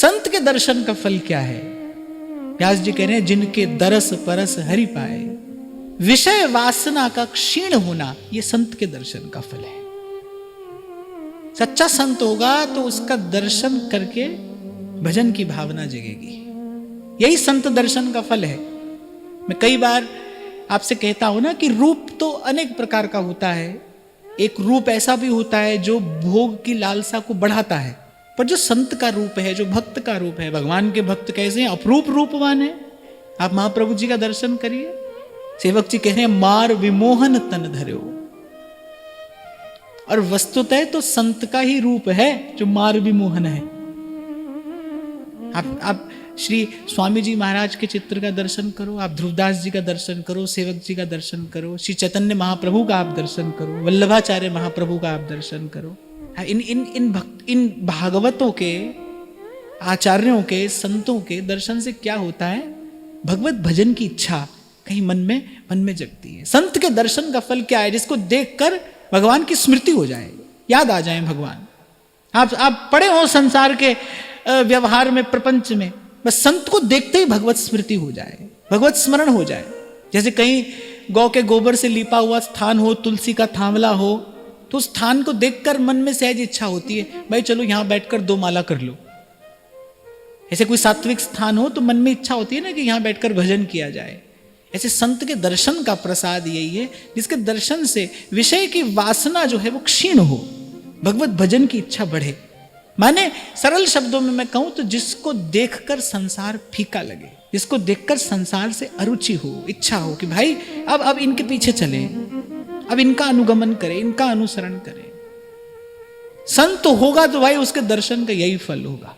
संत के दर्शन का फल क्या है? व्यास जी कह रहे हैं, जिनके दरस परस हरि पाए, विषय वासना का क्षीण होना, ये संत के दर्शन का फल है। सच्चा संत होगा तो उसका दर्शन करके भजन की भावना जगेगी। यही संत दर्शन का फल है। मैं कई बार आपसे कहता हूं ना कि रूप तो अनेक प्रकार का होता है। एक रूप ऐसा भी होता है जो भोग की लालसा को बढ़ाता है, पर जो संत का रूप है, जो भक्त का रूप है, भगवान के भक्त कैसे हैं? अपरूप रूपवान है। आप महाप्रभु जी का दर्शन करिए। सेवक जी कह रहे हैं, मार विमोहन तन धर्यो। और वस्तुतः तो संत का ही रूप है जो मार विमोहन है। आप श्री स्वामी जी महाराज के चित्र का दर्शन करो, आप ध्रुवदास जी का दर्शन करो, सेवक जी का दर्शन करो, श्री चैतन्य महाप्रभु का आप दर्शन करो, वल्लभाचार्य महाप्रभु का आप दर्शन करो। इन भागवतों के, आचार्यों के, संतों के दर्शन से क्या होता है? भगवत भजन की इच्छा कहीं मन में जगती है। संत के दर्शन का फल क्या है? जिसको देखकर भगवान की स्मृति हो जाए, याद आ जाए भगवान। आप पड़े हो संसार के व्यवहार में, प्रपंच में, बस संत को देखते ही भगवत स्मृति हो जाए, भगवत स्मरण हो जाए। जैसे कहीं गौ के गोबर से लिपा हुआ स्थान हो, तुलसी का थांवला हो, तो उस स्थान को देखकर मन में सहज इच्छा होती है, भाई चलो यहां बैठकर 2 माला कर लो। ऐसे कोई सात्विक स्थान हो तो मन में इच्छा होती है ना कि यहां बैठकर भजन किया जाए। ऐसे संत के दर्शन का प्रसाद यही है, जिसके दर्शन से विषय की वासना जो है वो क्षीण हो, भगवत भजन की इच्छा बढ़े। माने सरल शब्दों में मैं कहूं तो जिसको देखकर संसार फीका लगे, जिसको देखकर संसार से अरुचि हो, इच्छा हो कि भाई अब इनके पीछे चले, अब इनका अनुगमन करें, इनका अनुसरण करें। संत होगा तो भाई उसके दर्शन का यही फल होगा।